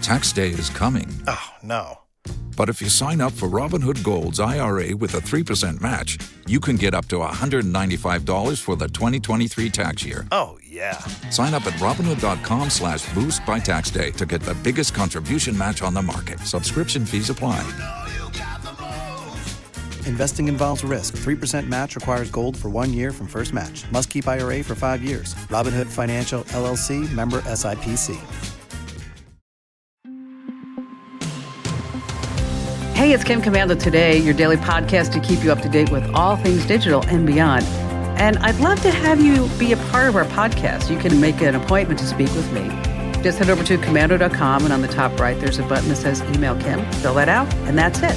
Tax day is coming. Oh, no. But if you sign up for Robinhood Gold's IRA with a 3% match, you can get up to $195 for the 2023 tax year. Oh, yeah. Sign up at Robinhood.com/boost by tax day to get the biggest contribution match on the market. Subscription fees apply. Investing involves risk. 3% match requires gold for 1 year from first match. Must keep IRA for 5 years. Robinhood Financial, LLC, member SIPC. Hey, it's Kim Commando Today, your daily podcast to keep you up to date with all things digital and beyond. And I'd love to have you be a part of our podcast. You can make an appointment to speak with me. Just head over to commando.com, and on the top right, there's a button that says Email Kim. Fill that out, and that's it.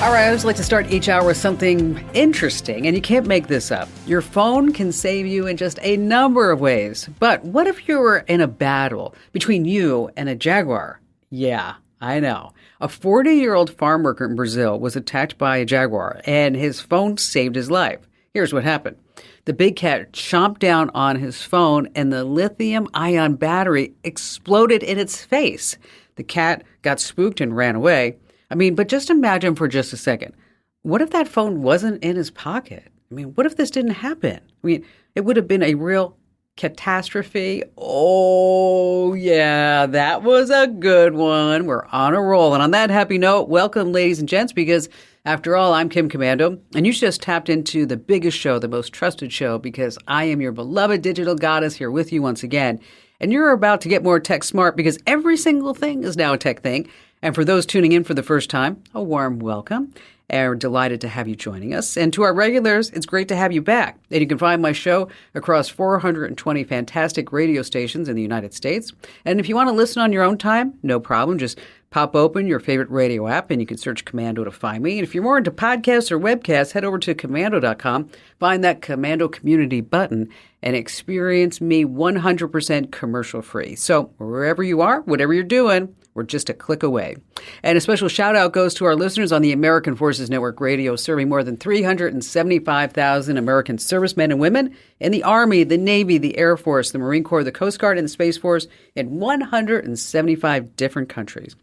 All right, I always like to start each hour with something interesting, and you can't make this up. Your phone can save you in just a number of ways. But what if you were in a battle between you and a jaguar? Yeah, I know. A 40-year-old farm worker in Brazil was attacked by a jaguar, and his phone saved his life. Here's what happened. The big cat chomped down on his phone, and the lithium-ion battery exploded in its face. The cat got spooked and ran away. But just imagine for just a second. What if that phone wasn't in his pocket? What if this didn't happen? It would have been a real catastrophe. Oh, yeah, that was a good one. We're on a roll. And on that happy note, welcome, ladies and gents, because after all, I'm Kim Commando, and you just tapped into the biggest show, the most trusted show, because I am your beloved digital goddess here with you once again. And you're about to get more tech smart because every single thing is now a tech thing. And for those tuning in for the first time, a warm welcome. And we're delighted to have you joining us. And to our regulars, it's great to have you back. And you can find my show across 420 fantastic radio stations in the United States. And if you want to listen on your own time, no problem. Just pop open your favorite radio app and you can search Commando to find me. And if you're more into podcasts or webcasts, head over to commando.com, find that Commando Community button, and experience me 100% commercial free. So wherever you are, whatever you're doing, we're just a click away. And a special shout out goes to our listeners on the American Forces Network Radio, serving more than 375,000 American servicemen and women in the Army, the Navy, the Air Force, the Marine Corps, the Coast Guard, and the Space Force in 175 different countries.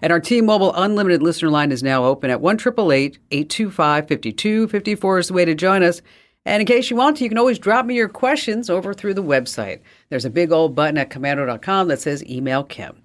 And our T-Mobile Unlimited listener line is now open at 1-888-825-5254 is the way to join us. And in case you want to, you can always drop me your questions over through the website. There's a big old button at commando.com that says Email Kim.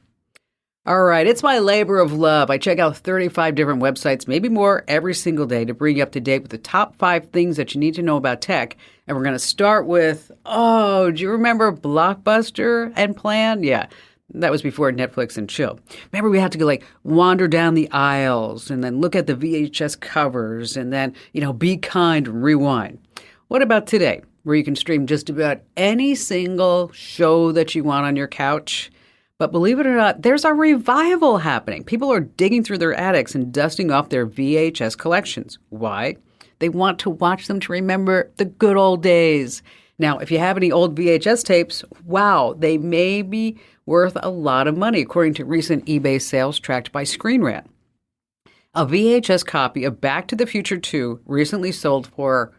All right, it's my labor of love. I check out 35 different websites, maybe more, every single day to bring you up to date with the top 5 things that you need to know about tech. And we're going to start with, do you remember Blockbuster and Plan? Yeah, that was before Netflix and chill. Remember, we had to go wander down the aisles and then look at the VHS covers and then, be kind and rewind. What about today, where you can stream just about any single show that you want on your couch? But believe it or not, there's a revival happening. People are digging through their attics and dusting off their VHS collections. Why? They want to watch them to remember the good old days. Now, if you have any old VHS tapes, wow, they may be worth a lot of money, according to recent eBay sales tracked by Screen Rant. A VHS copy of Back to the Future 2 recently sold for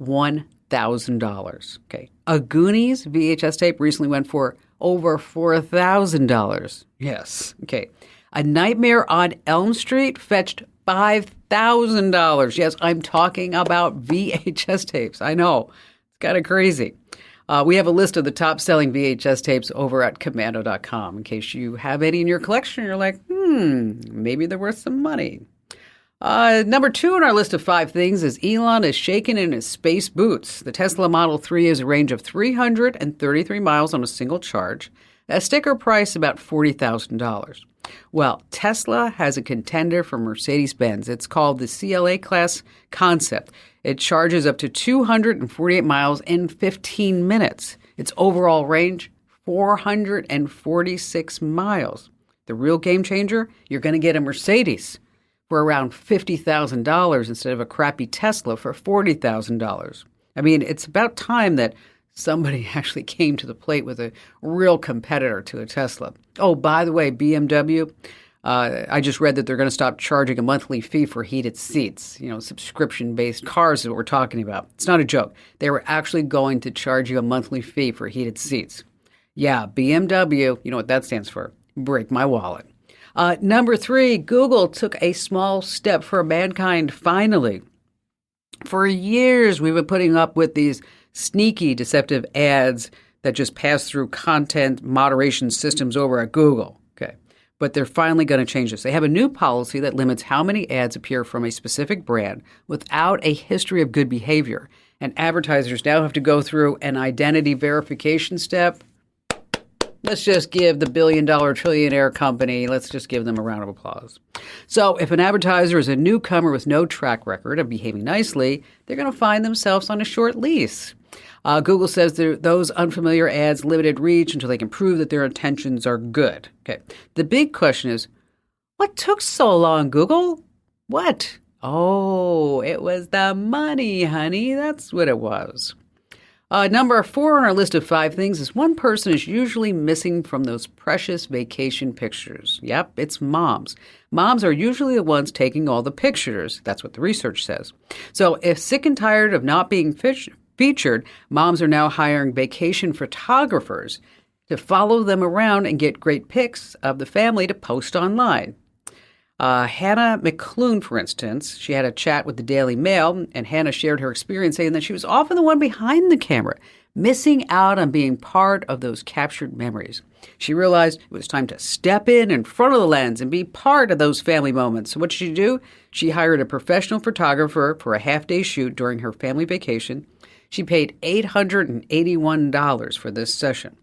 $1,000. Okay. A Goonies VHS tape recently went for over $4,000. Yes. Okay. A Nightmare on Elm Street fetched $5,000. Yes, I'm talking about VHS tapes. I know. It's kind of crazy. We have a list of the top-selling VHS tapes over at commando.com in case you have any in your collection. You're like, maybe they're worth some money. Number 2 on our list of 5 things is Elon is shaking in his space boots. The Tesla Model 3 has a range of 333 miles on a single charge, a sticker price about $40,000. Well, Tesla has a contender for Mercedes-Benz. It's called the CLA Class Concept. It charges up to 248 miles in 15 minutes. Its overall range, 446 miles. The real game changer, you're going to get a Mercedes for around $50,000 instead of a crappy Tesla for $40,000. It's about time that somebody actually came to the plate with a real competitor to a Tesla. Oh, by the way, BMW, I just read that they're going to stop charging a monthly fee for heated seats. Subscription-based cars is what we're talking about. It's not a joke. They were actually going to charge you a monthly fee for heated seats. Yeah, BMW, you know what that stands for. break my wallet. Number 3, Google took a small step for mankind finally. For years, we've been putting up with these sneaky, deceptive ads that just pass through content moderation systems over at Google. Okay, but they're finally going to change this. They have a new policy that limits how many ads appear from a specific brand without a history of good behavior. And advertisers now have to go through an identity verification step. Let's just give the billion-dollar trillionaire company, let's just give them a round of applause. So if an advertiser is a newcomer with no track record of behaving nicely, they're going to find themselves on a short lease. Google says those unfamiliar ads limited reach until they can prove that their intentions are good. Okay. The big question is, what took so long, Google? What? Oh, it was the money, honey. That's what it was. Number 4 on our list of 5 things is one person is usually missing from those precious vacation pictures. Yep, it's moms. Moms are usually the ones taking all the pictures. That's what the research says. So if sick and tired of not being featured, moms are now hiring vacation photographers to follow them around and get great pics of the family to post online. Hannah McClune, for instance, she had a chat with the Daily Mail, and Hannah shared her experience saying that she was often the one behind the camera, missing out on being part of those captured memories. She realized it was time to step in front of the lens and be part of those family moments. So what did she do? She hired a professional photographer for a half-day shoot during her family vacation. She paid $881 for this session.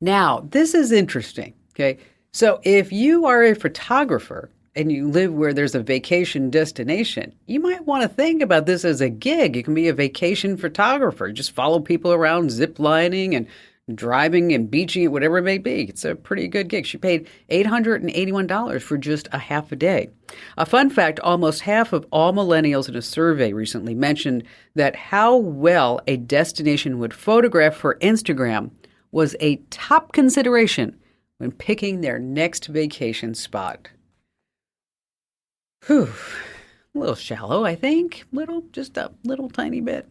Now, this is interesting, okay? So if you are a photographer and you live where there's a vacation destination, you might want to think about this as a gig. You can be a vacation photographer. Just follow people around zip-lining and driving and beaching, whatever it may be. It's a pretty good gig. She paid $881 for just a half a day. A fun fact, almost half of all millennials in a survey recently mentioned that how well a destination would photograph for Instagram was a top consideration when picking their next vacation spot. Whew. A little shallow, I think. Just a little tiny bit.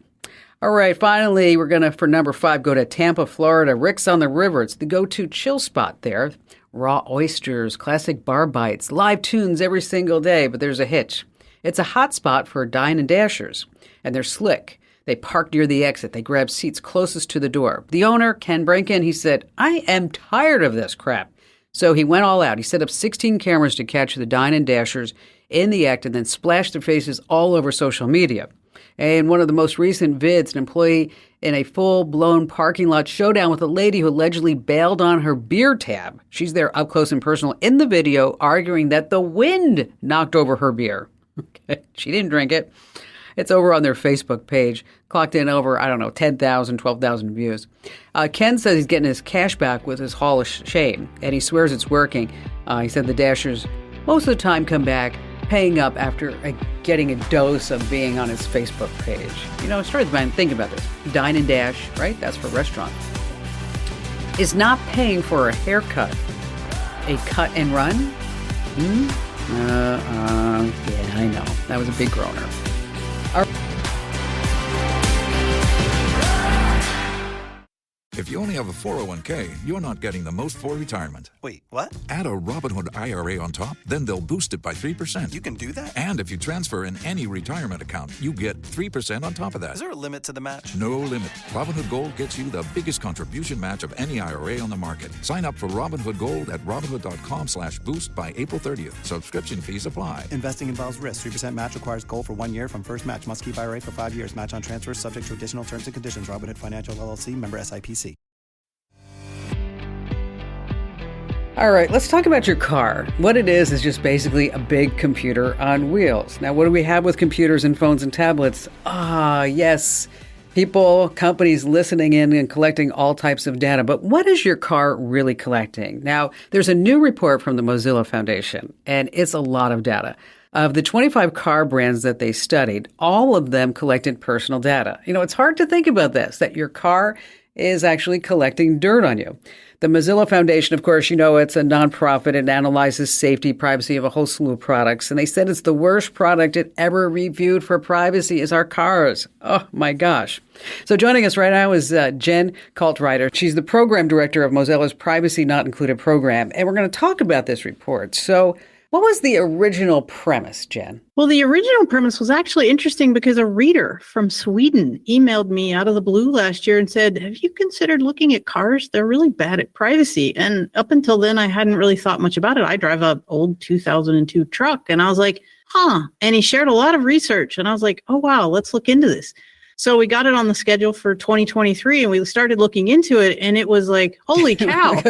All right, finally, we're going to, for number 5, go to Tampa, Florida. Rick's on the River. It's the go-to chill spot there. Raw oysters, classic bar bites, live tunes every single day, but there's a hitch. It's a hot spot for dine and dashers, and they're slick. They park near the exit. They grab seats closest to the door. The owner, Ken Brankin, he said, "I am tired of this crap." So he went all out. He set up 16 cameras to catch the dine and dashers in the act and then splashed their faces all over social media. And one of the most recent vids, an employee in a full-blown parking lot showdown with a lady who allegedly bailed on her beer tab. She's there up close and personal in the video, arguing that the wind knocked over her beer. Okay. She didn't drink it. It's over on their Facebook page, clocked in over, 10,000, 12,000 views. Ken says he's getting his cash back with his Hall of Shame, and he swears it's working. He said the dashers most of the time come back paying up after getting a dose of being on his Facebook page. Started to think about this. Dine and Dash, right? That's for restaurants. Is not paying for a haircut a cut and run? Yeah, I know. That was a big groaner. If you only have a 401k, you're not getting the most for retirement. Wait, what? Add a Robinhood IRA on top, then they'll boost it by 3%. You can do that? And if you transfer in any retirement account, you get 3% on top of that. Is there a limit to the match? No limit. Robinhood Gold gets you the biggest contribution match of any IRA on the market. Sign up for Robinhood Gold at Robinhood.com/boost by April 30th. Subscription fees apply. Investing involves risk. 3% match requires gold for 1 year from first match. Must keep IRA for 5 years. Match on transfers subject to additional terms and conditions. Robinhood Financial LLC, member SIPC. All right, let's talk about your car. What it is just basically a big computer on wheels. Now, what do we have with computers and phones and tablets? Yes, people, companies listening in and collecting all types of data. But what is your car really collecting? Now, there's a new report from the Mozilla Foundation, and it's a lot of data. Of the 25 car brands that they studied, all of them collected personal data. It's hard to think about this, that your car is actually collecting dirt on you. The Mozilla Foundation, of course, you know, it's a nonprofit. It analyzes safety, privacy of a whole slew of products. And they said it's the worst product it ever reviewed for privacy is our cars. Oh, my gosh. So joining us right now is Jen Caltrider. She's the Program Director of Mozilla's Privacy Not Included program. And we're going to talk about this report. So what was the original premise, Jen? Well, the original premise was actually interesting because a reader from Sweden emailed me out of the blue last year and said, have you considered looking at cars? They're really bad at privacy. And up until then, I hadn't really thought much about it. I drive an old 2002 truck and I was like, And he shared a lot of research and I was like, oh, wow, let's look into this. So we got it on the schedule for 2023 and we started looking into it and it was like, holy cow,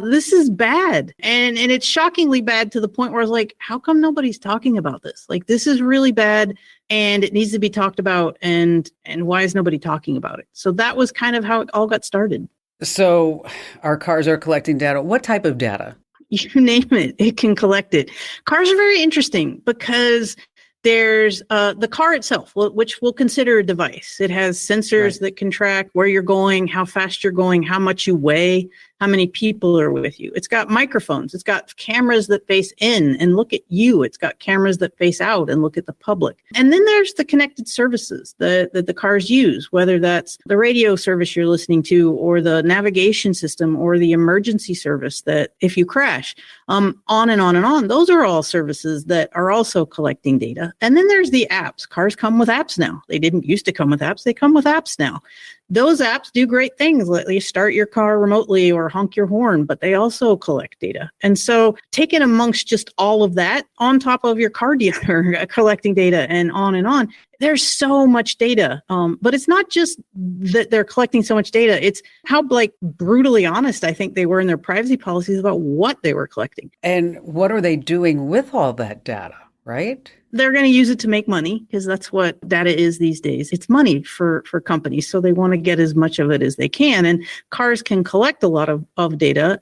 this is bad. And it's shockingly bad to the point where I was like, how come nobody's talking about this? Like, this is really bad and it needs to be talked about. And why is nobody talking about it? So that was kind of how it all got started. So our cars are collecting data. What type of data? You name it, it can collect it. Cars are very interesting because there's the car itself, which we'll consider a device. It has sensors that can track where you're going, how fast you're going, how much you weigh, how many people are with you. It's got microphones. It's got cameras that face in and look at you. It's got cameras that face out and look at the public. And then there's the connected services that the cars use, whether that's the radio service you're listening to or the navigation system or the emergency service that if you crash, on and on and on. Those are all services that are also collecting data. And then there's the apps. Cars come with apps now. They didn't used to come with apps. They come with apps now. Those apps do great things. Let you start your car remotely or honk your horn, but they also collect data. And so taken amongst just all of that on top of your car dealer collecting data and on, there's so much data. But it's not just that they're collecting so much data. It's how brutally honest I think they were in their privacy policies about what they were collecting. And what are they doing with all that data, right? They're going to use it to make money because that's what data is these days. It's money for companies. So they want to get as much of it as they can. And cars can collect a lot of data.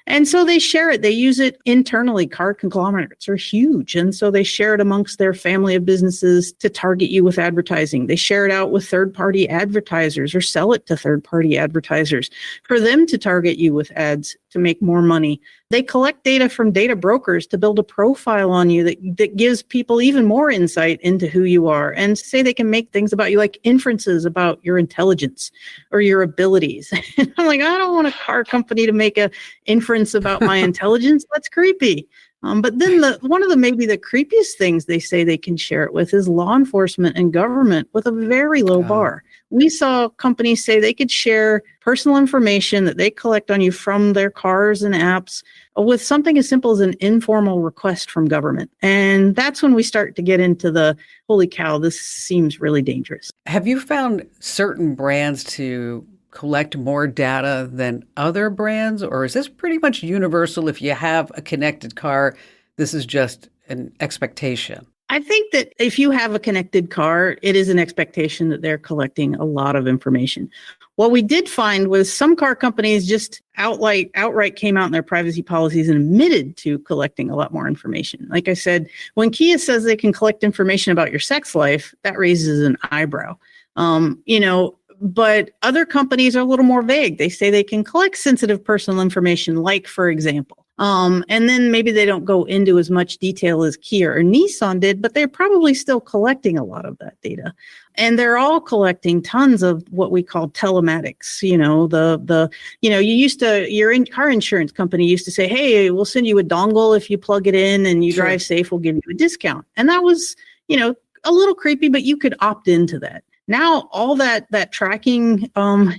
And so they share it. They use it internally. Car conglomerates are huge. And so they share it amongst their family of businesses to target you with advertising. They share it out with third-party advertisers or sell it to third-party advertisers for them to target you with ads to make more money. They collect data from data brokers to build a profile on you that gives people even more insight into who you are and say they can make things about you like inferences about your intelligence or your abilities. And I'm like, I don't want a car company to make an inference about my intelligence. That's creepy. But then one of the maybe the creepiest things they say they can share it with is law enforcement and government with a very low bar. We saw companies say they could share personal information that they collect on you from their cars and apps with something as simple as an informal request from government. And that's when we start to get into the, holy cow, this seems really dangerous. Have you found certain brands to collect more data than other brands, or is this pretty much universal? If you have a connected car, this is just an expectation? I think that if you have a connected car, it is an expectation that they're collecting a lot of information. What we did find was some car companies just outright came out in their privacy policies and admitted to collecting a lot more information. Like I said, when Kia says they can collect information about your sex life, that raises an eyebrow. But other companies are a little more vague. They say they can collect sensitive personal information, like, for example. And then maybe they don't go into as much detail as Kia or Nissan did, but they're probably still collecting a lot of that data. And they're all collecting tons of what we call telematics. Your car insurance company used to say, hey, we'll send you a dongle if you plug it in and you drive safe, we'll give you a discount. And that was, a little creepy, but you could opt into that. Now, all that tracking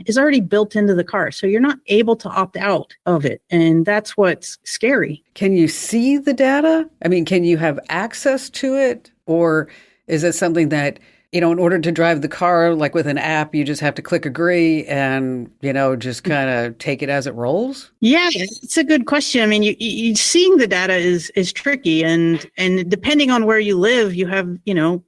is already built into the car, so you're not able to opt out of it, and that's what's scary. Can you see the data? I mean, can you have access to it, or is it something that, in order to drive the car, like with an app, you just have to click agree and, just kind of take it as it rolls? Yeah, it's a good question. I mean, you seeing the data is tricky. And depending on where you live, you have,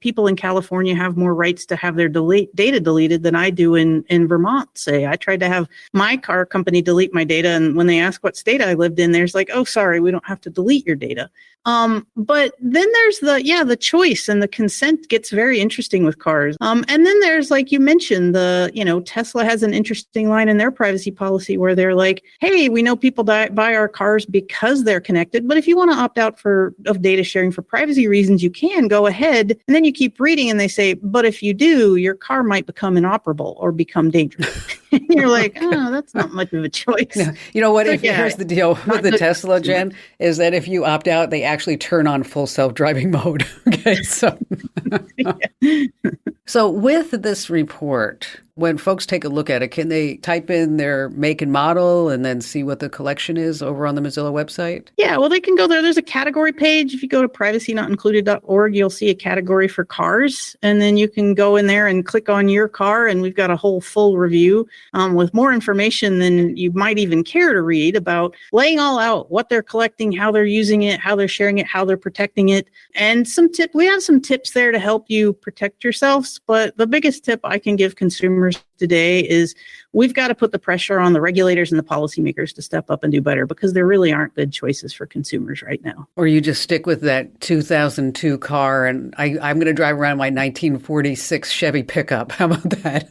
people in California have more rights to have their data deleted than I do in Vermont, say. I tried to have my car company delete my data. And when they ask what state I lived in, there's like, oh, sorry, we don't have to delete your data. But then there's the choice, and the consent gets very interesting with with cars. And then there's, like you mentioned, Tesla has an interesting line in their privacy policy where they're like, hey, we know people buy our cars because they're connected, but if you want to opt out of data sharing for privacy reasons, you can go ahead. And then you keep reading and they say, but if you do, your car might become inoperable or become dangerous. And you're like, oh, that's not much of a choice. No, you know what? So, Here's the deal with the Tesla, Jen, is that if you opt out, they actually turn on full self-driving mode. Okay, so so with this report, when folks take a look at it, can they type in their make and model and then see what the collection is over on the Mozilla website? Yeah, well, they can go there. There's a category page. If you go to privacynotincluded.org, you'll see a category for cars. And then you can go in there and click on your car. And we've got a whole full review with more information than you might even care to read about laying all out what they're collecting, how they're using it, how they're sharing it, how they're protecting it. And we have some tips there to help you protect yourselves. But the biggest tip I can give consumers today is we've got to put the pressure on the regulators and the policymakers to step up and do better, because there really aren't good choices for consumers right now. Or you just stick with that 2002 car and I'm going to drive around my 1946 Chevy pickup. How about that?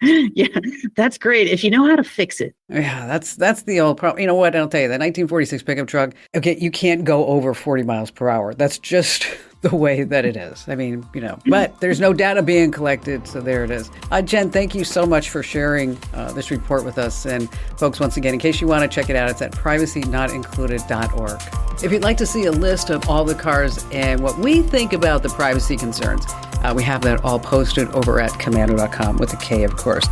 Yeah, that's great if you know how to fix it. Yeah, that's the old problem. You know what? I'll tell you, the 1946 pickup truck, okay, you can't go over 40 miles per hour. That's just the way that it is. I mean, but there's no data being collected, so there it is. Jen, thank you so much for sharing this report with us. And folks, once again, in case you want to check it out, it's at privacynotincluded.org. If you'd like to see a list of all the cars and what we think about the privacy concerns, we have that all posted over at commando.com with a K, of course.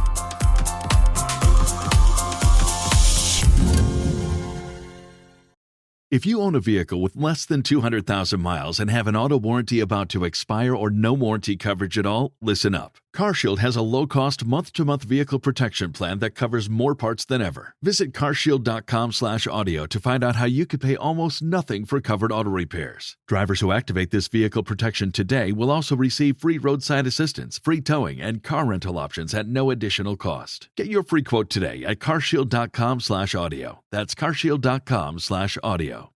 If you own a vehicle with less than 200,000 miles and have an auto warranty about to expire or no warranty coverage at all, listen up. CarShield has a low-cost month-to-month vehicle protection plan that covers more parts than ever. Visit carshield.com/audio to find out how you could pay almost nothing for covered auto repairs. Drivers who activate this vehicle protection today will also receive free roadside assistance, free towing, and car rental options at no additional cost. Get your free quote today at carshield.com/audio. That's carshield.com/audio.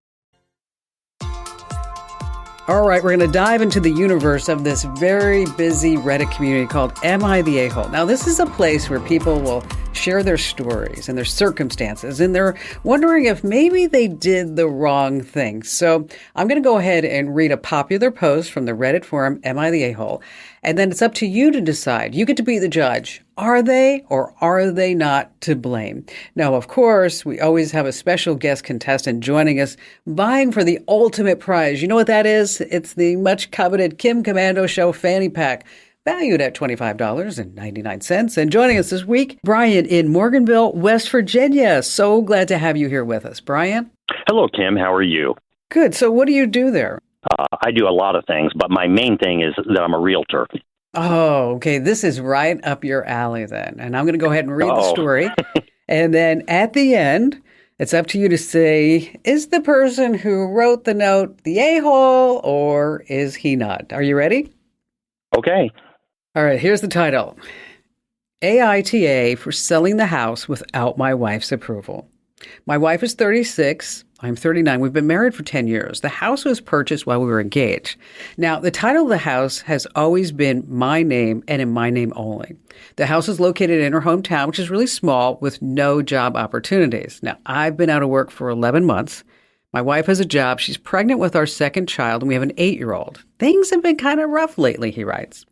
All right, we're going to dive into the universe of this very busy Reddit community called Am I the A-Hole? Now, this is a place where people will share their stories and their circumstances, and they're wondering if maybe they did the wrong thing. So I'm going to go ahead and read a popular post from the Reddit forum, Am I the A-Hole? And then it's up to you to decide. You get to be the judge. Are they or are they not to blame? Now, of course, we always have a special guest contestant joining us, vying for the ultimate prize. You know what that is? It's the much coveted Kim Komando Show fanny pack, valued at $25.99. And joining us this week, Brian in Morganville, West Virginia. So glad to have you here with us. Brian? Hello, Kim. How are you? Good. So what do you do there? I do a lot of things, but my main thing is that I'm a realtor. Oh, okay. This is right up your alley then. And I'm going to go ahead and read the story. And then at the end, it's up to you to say, is the person who wrote the note the a-hole or is he not? Are you ready? Okay. All right. Here's the title. AITA for selling the house without my wife's approval. My wife is 36. I'm 39. We've been married for 10 years. The house was purchased while we were engaged. Now, the title of the house has always been my name and in my name only. The house is located in her hometown, which is really small with no job opportunities. Now, I've been out of work for 11 months. My wife has a job. She's pregnant with our second child, and we have an 8-year-old. Things have been kind of rough lately, he writes.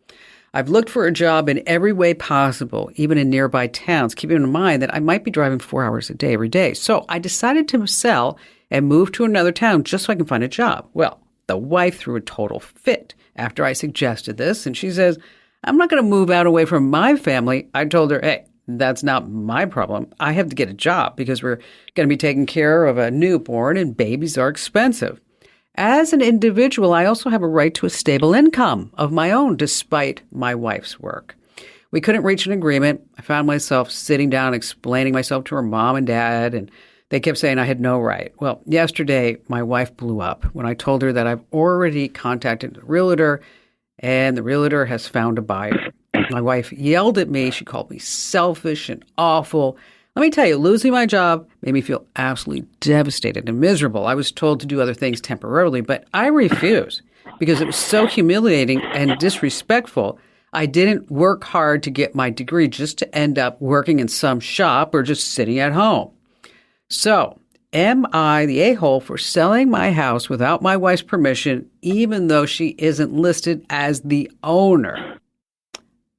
I've looked for a job in every way possible, even in nearby towns, keeping in mind that I might be driving 4 hours a day every day. So I decided to sell and move to another town just so I can find a job. Well, the wife threw a total fit after I suggested this, and she says, I'm not going to move out away from my family. I told her, hey, that's not my problem. I have to get a job because we're going to be taking care of a newborn and babies are expensive. As an individual, I also have a right to a stable income of my own, despite my wife's work. We couldn't reach an agreement. I found myself sitting down, explaining myself to her mom and dad, and they kept saying I had no right. Well, yesterday, my wife blew up when I told her that I've already contacted the realtor, and the realtor has found a buyer. My wife yelled at me. She called me selfish and awful. Let me tell you, losing my job made me feel absolutely devastated and miserable. I was told to do other things temporarily, but I refused because it was so humiliating and disrespectful. I didn't work hard to get my degree just to end up working in some shop or just sitting at home. So, am I the a-hole for selling my house without my wife's permission, even though she isn't listed as the owner?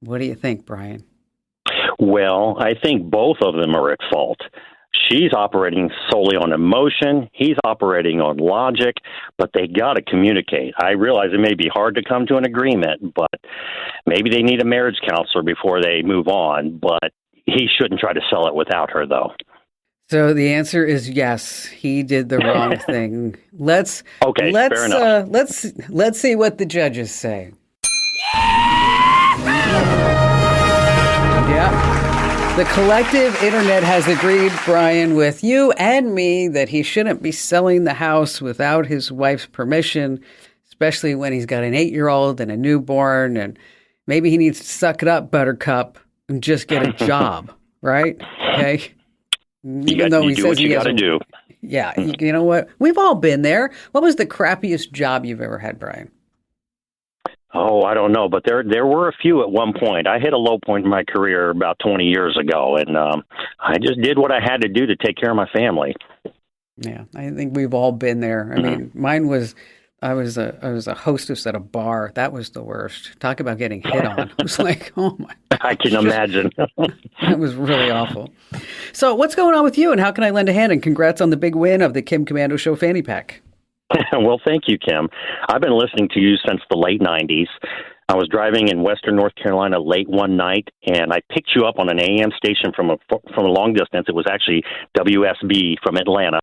What do you think, Brian? Well, I think both of them are at fault. She's operating solely on emotion. He's operating on logic, but they got to communicate. I realize it may be hard to come to an agreement, but maybe they need a marriage counselor before they move on. But he shouldn't try to sell it without her, though. So the answer is yes. He did the wrong thing. Let's fair enough. Let's see what the judges say. Yeah. The collective internet has agreed, Brian, with you and me that he shouldn't be selling the house without his wife's permission, especially when he's got an 8-year-old and a newborn, and maybe he needs to suck it up, Buttercup, and just get a job, right? Okay. You do what you got to do. Yeah. You know what? We've all been there. What was the crappiest job you've ever had, Brian? Oh, I don't know, but there were a few at one point. I hit a low point in my career about 20 years ago, and I just did what I had to do to take care of my family. Yeah, I think we've all been there. I mean, mine was I was a hostess at a bar. That was the worst. Talk about getting hit on. It was like, oh my gosh. I can imagine. That was really awful. So what's going on with you, and how can I lend a hand? And congrats on the big win of the Kim Komando Show Fanny Pack. Well, thank you, Kim. I've been listening to you since the late 90s. I was driving in western North Carolina late one night, and I picked you up on an AM station from a long distance. It was actually WSB from Atlanta,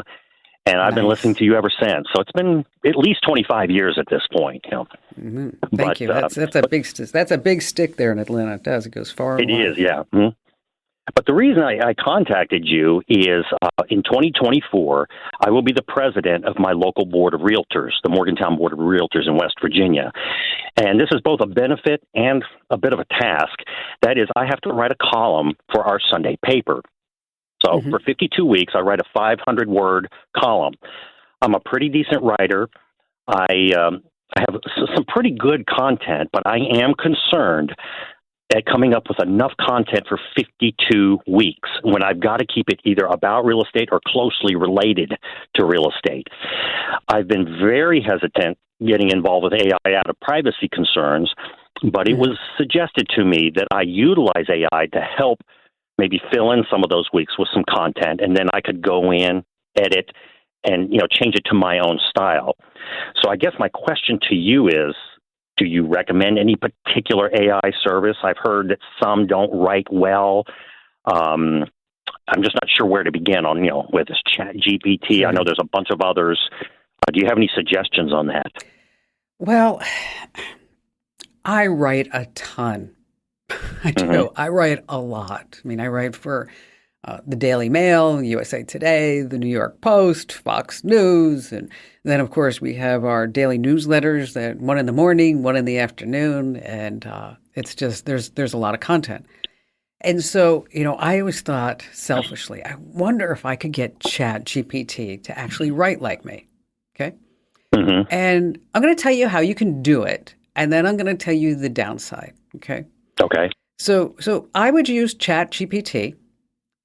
and I've been listening to you ever since. So it's been at least 25 years at this point. Mm-hmm. Thank you. That's a big stick there in Atlanta. It does. It goes far. It is, yeah. Mm-hmm. But the reason I contacted you is in 2024, I will be the president of my local board of realtors, the Morgantown Board of Realtors in West Virginia. And this is both a benefit and a bit of a task. That is, I have to write a column for our Sunday paper. So for 52 weeks, I write a 500-word column. I'm a pretty decent writer. I have some pretty good content, but I am concerned at coming up with enough content for 52 weeks when I've got to keep it either about real estate or closely related to real estate. I've been very hesitant getting involved with AI out of privacy concerns, but it was suggested to me that I utilize AI to help maybe fill in some of those weeks with some content, and then I could go in, edit, and change it to my own style. So I guess my question to you is, do you recommend any particular AI service? I've heard that some don't write well. I'm just not sure where to begin on, with this Chat GPT. I know there's a bunch of others. Do you have any suggestions on that? Well, I write a ton. I do. I write a lot. I mean, I write for the Daily Mail, USA Today, the New York Post, Fox News, and then, of course, we have our daily newsletters, that one in the morning, one in the afternoon, and it's just there's a lot of content. And so, I always thought selfishly, I wonder if I could get Chat GPT to actually write like me. Okay, and I'm going to tell you how you can do it, and then I'm going to tell you the downside. Okay. Okay. So I would use Chat GPT.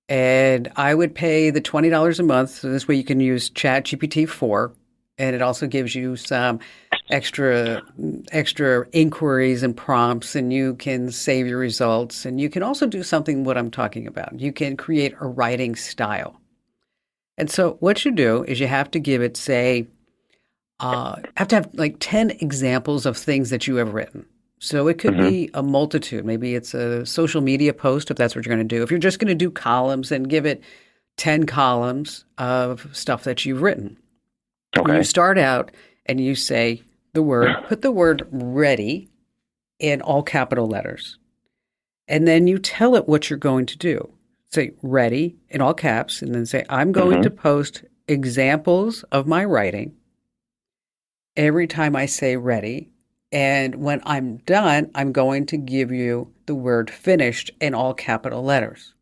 And I would pay the $20 a month. So this way you can use Chat GPT 4. And it also gives you some extra inquiries and prompts, and you can save your results. And you can also do something what I'm talking about. You can create a writing style. And so what you do is you have to give it, say, have to have like 10 examples of things that you have written. So it could be a multitude. Maybe it's a social media post, if that's what you're going to do. If you're just going to do columns, then give it 10 columns of stuff that you've written. Okay. You start out and you say put the word ready in all capital letters. And then you tell it what you're going to do. Say ready in all caps, and then say, I'm going to post examples of my writing every time I say ready. And when I'm done, I'm going to give you the word finished in all capital letters.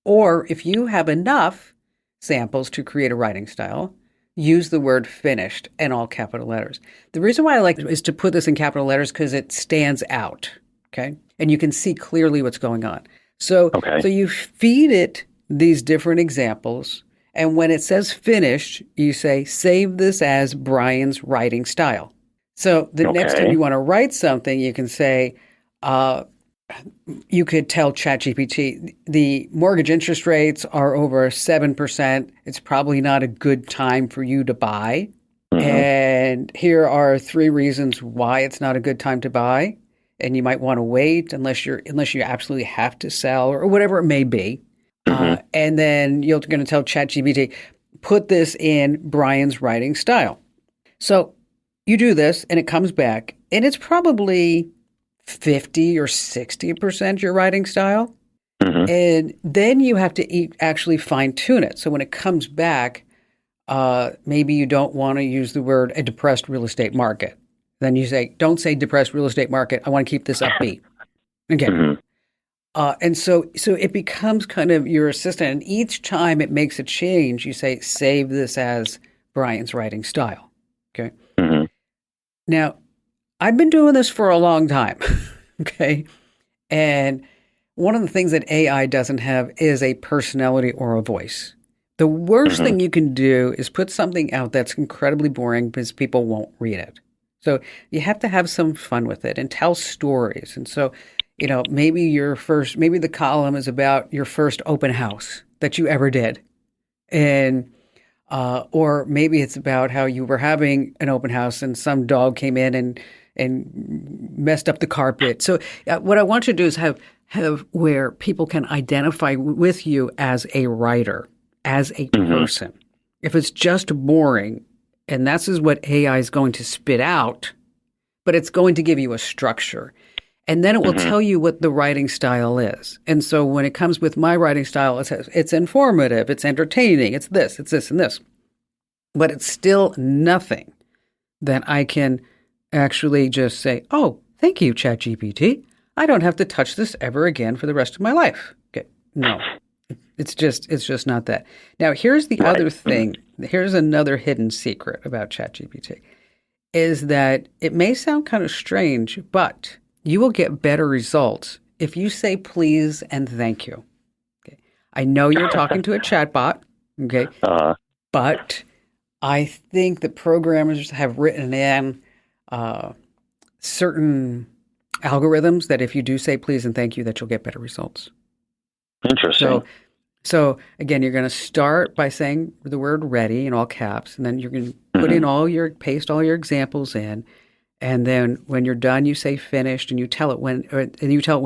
Or if you have enough samples to create a writing style, use the word finished in all capital letters. The reason why I like is to put this in capital letters because it stands out. Okay. and you can see clearly what's going on. So, Okay. so you feed it these different examples, and when it says finished, you say, save this as Brian's writing style. So the next time you want to write something, you can say, you could tell ChatGPT, the mortgage interest rates are over 7%. It's probably not a good time for you to buy. And here are 3 reasons why it's not a good time to buy. And you might want to wait unless you absolutely have to sell or whatever it may be. And then you're going to tell ChatGPT, put this in Brian's writing style. So you do this and it comes back and it's probably 50 or 60% your writing style. And then you have to actually fine tune it. So when it comes back, maybe you don't want to use the word a depressed real estate market. Then you say, don't say depressed real estate market. I want to keep this upbeat. Okay. And so it becomes kind of your assistant. And each time it makes a change, you say, save this as Brian's writing style. Okay. Now, I've been doing this for a long time. Okay. And one of the things that AI doesn't have is a personality or a voice. The worst thing you can do is put something out that's incredibly boring because people won't read it. So you have to have some fun with it and tell stories. And so, maybe the column is about your first open house that you ever did. And, or maybe it's about how you were having an open house and some dog came in and messed up the carpet. So what I want you to do is have where people can identify with you as a writer, as a person. If it's just boring, and this is what AI is going to spit out, but it's going to give you a structure. And then it will tell you what the writing style is. And so when it comes with my writing style, it says it's informative, it's entertaining, it's this, and this. But it's still nothing that I can actually just say, oh, thank you, ChatGPT. I don't have to touch this ever again for the rest of my life. Okay. No, it's just not that. Now, here's the other thing. Here's another hidden secret about ChatGPT is that it may sound kind of strange, but you will get better results if you say please and thank you. Okay. I know you're talking to a chatbot, okay, but I think the programmers have written in certain algorithms that if you do say please and thank you, that you'll get better results. Interesting. So again, you're going to start by saying the word ready in all caps, and then you're going to paste all your examples in. And then when you're done, you say finished, and you tell it when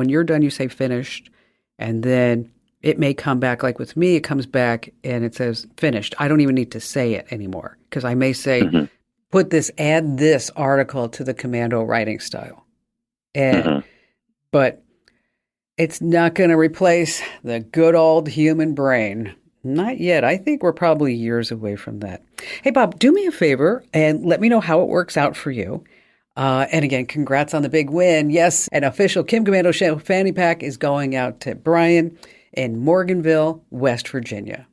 you're done, you say finished. And then it may come back, like with me, it comes back and it says finished. I don't even need to say it anymore because I may say, add this article to the commando writing style. But it's not going to replace the good old human brain. Not yet. I think we're probably years away from that. Hey, Bob, do me a favor and let me know how it works out for you. And again, congrats on the big win. Yes, an official Kim Komando Show fanny pack is going out to Brian in Morganville, West Virginia.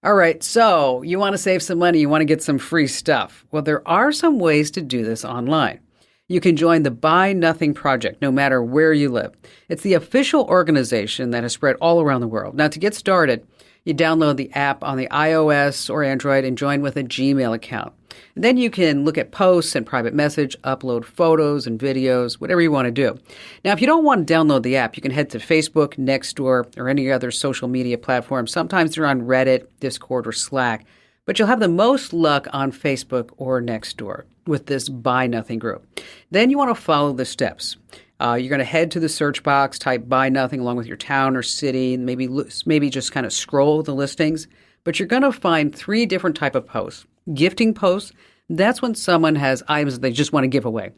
All right, so you want to save some money, you want to get some free stuff. Well, there are some ways to do this online. You can join the Buy Nothing Project, no matter where you live. It's the official organization that has spread all around the world. Now, to get started, you download the app on the iOS or Android and join with a Gmail account. And then you can look at posts and private message, upload photos and videos, whatever you want to do. Now, if you don't want to download the app, you can head to Facebook, Nextdoor, or any other social media platform. Sometimes they're on Reddit, Discord, or Slack. But you'll have the most luck on Facebook or Nextdoor with this Buy Nothing group. Then you want to follow the steps. You're going to head to the search box, type Buy Nothing along with your town or city, and maybe just kind of scroll the listings. But you're going to find 3 different type of posts. Gifting posts, that's when someone has items that they just want to give away.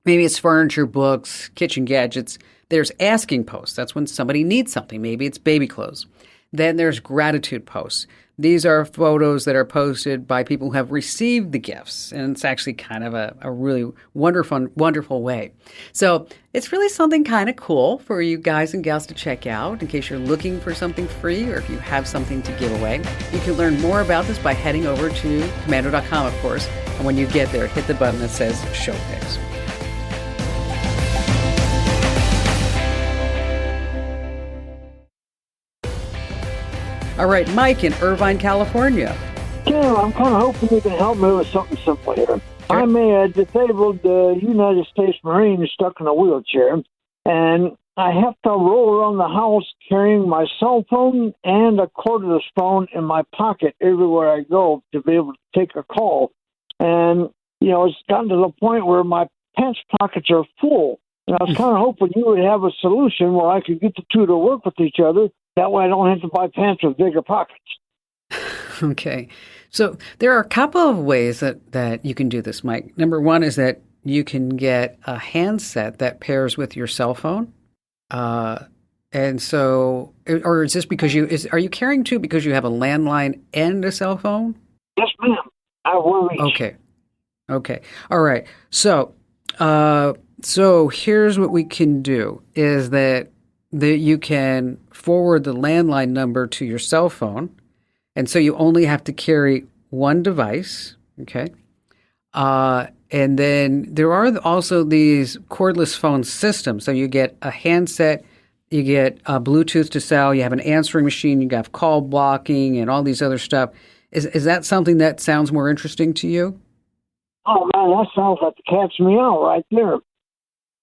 Maybe it's furniture, books, kitchen gadgets. There's asking posts. That's when somebody needs something. Maybe it's baby clothes. Then there's gratitude posts. These are photos that are posted by people who have received the gifts. And it's actually kind of a really wonderful way. So it's really something kind of cool for you guys and gals to check out in case you're looking for something free or if you have something to give away. You can learn more about this by heading over to commando.com, of course. And when you get there, hit the button that says Show Picks. All right, Mike in Irvine, California. Kim, I'm kind of hoping you can help me with something simple here. I'm a disabled United States Marine stuck in a wheelchair, and I have to roll around the house carrying my cell phone and a cordless phone in my pocket everywhere I go to be able to take a call. And, it's gotten to the point where my pants pockets are full. And I was kind of hoping you would have a solution where I could get the two to work with each other. That way I don't have to buy pants with bigger pockets. Okay. So there are a couple of ways that you can do this, Mike. Number one is that you can get a handset that pairs with your cell phone. And so, or is this because are you carrying two because you have a landline and a cell phone? Yes, ma'am. I have one of each. Okay. All right. So here's what we can do is that you can forward the landline number to your cell phone. And so you only have to carry one device. Okay. And then there are also these cordless phone systems. So you get a handset, you get Bluetooth to cell, you have an answering machine, you have call blocking and all these other stuff. Is that something that sounds more interesting to you? Oh, man, that sounds like the cat's meow right there.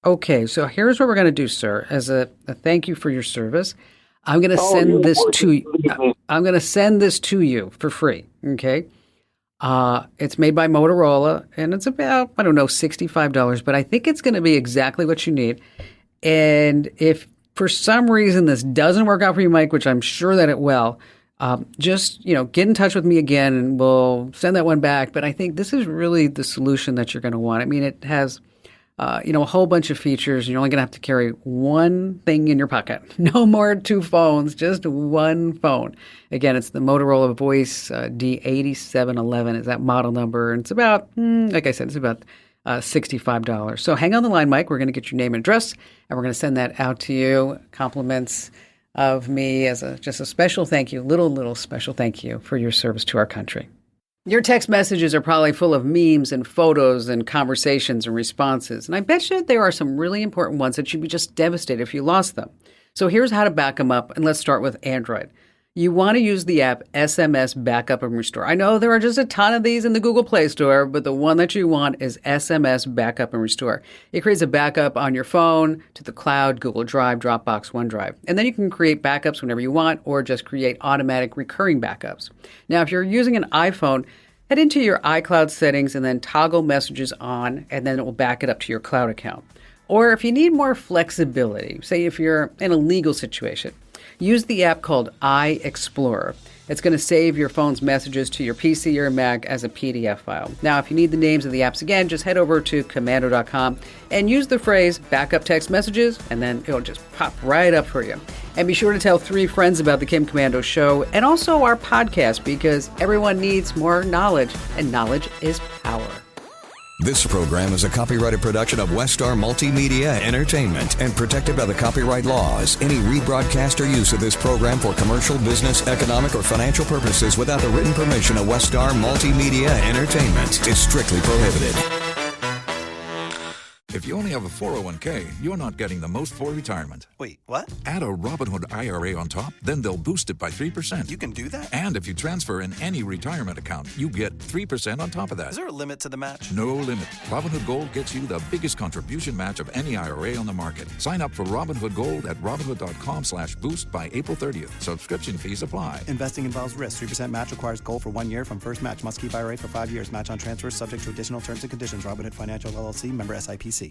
Okay, so here's what we're going to do, sir. As a thank you for your service, I'm going to send this to you. I'm going to send this to you for free. Okay. It's made by Motorola, and it's about, $65, but I think it's going to be exactly what you need. And if for some reason this doesn't work out for you, Mike, which I'm sure that it will, just, get in touch with me again and we'll send that one back. But I think this is really the solution that you're going to want. I mean, it has, a whole bunch of features. You're only going to have to carry one thing in your pocket. No more two phones, just one phone. Again, it's the Motorola Voice D8711 is that model number. And it's about, like I said, it's about $65. So hang on the line, Mike. We're going to get your name and address, and we're going to send that out to you. Compliments of me as just a special thank you, little special thank you for your service to our country. Your text messages are probably full of memes and photos and conversations and responses. And I bet you there are some really important ones that you'd be just devastated if you lost them. So here's how to back them up. And let's start with Android. You want to use the app SMS Backup and Restore. I know there are just a ton of these in the Google Play Store, but the one that you want is SMS Backup and Restore. It creates a backup on your phone to the cloud, Google Drive, Dropbox, OneDrive. And then you can create backups whenever you want or just create automatic recurring backups. Now, if you're using an iPhone, head into your iCloud settings and then toggle messages on, and then it will back it up to your cloud account. Or if you need more flexibility, say if you're in a legal situation, use the app called iExplorer. It's going to save your phone's messages to your PC or Mac as a PDF file. Now, if you need the names of the apps again, just head over to commando.com and use the phrase backup text messages, and then it'll just pop right up for you. And be sure to tell 3 friends about the Kim Komando Show and also our podcast, because everyone needs more knowledge, and knowledge is power. This program is a copyrighted production of Westar Multimedia Entertainment and protected by the copyright laws. Any rebroadcast or use of this program for commercial, business, economic, or financial purposes without the written permission of Westar Multimedia Entertainment is strictly prohibited. If you only have a 401k, you're not getting the most for retirement. Wait, what? Add a Robinhood IRA on top, then they'll boost it by 3%. You can do that? And if you transfer in any retirement account, you get 3% on top of that. Is there a limit to the match? No limit. Robinhood Gold gets you the biggest contribution match of any IRA on the market. Sign up for Robinhood Gold at Robinhood.com/boost by April 30th. Subscription fees apply. Investing involves risk. 3% match requires gold for 1 year from first match. Must keep IRA for 5 years. Match on transfers subject to additional terms and conditions. Robinhood Financial LLC, member SIPC.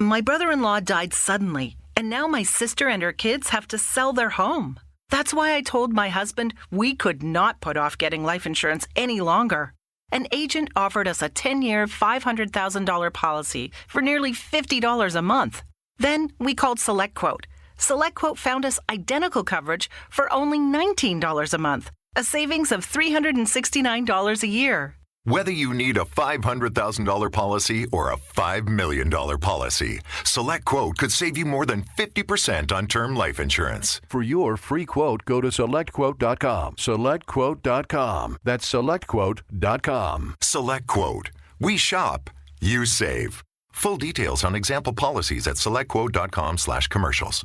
My brother-in-law died suddenly, and now my sister and her kids have to sell their home. That's why I told my husband we could not put off getting life insurance any longer. An agent offered us a 10-year, $500,000 policy for nearly $50 a month. Then we called SelectQuote. SelectQuote found us identical coverage for only $19 a month, a savings of $369 a year. Whether you need a $500,000 policy or a $5 million policy, SelectQuote could save you more than 50% on term life insurance. For your free quote, go to SelectQuote.com. SelectQuote.com. That's SelectQuote.com. SelectQuote. We shop, you save. Full details on example policies at SelectQuote.com/commercials.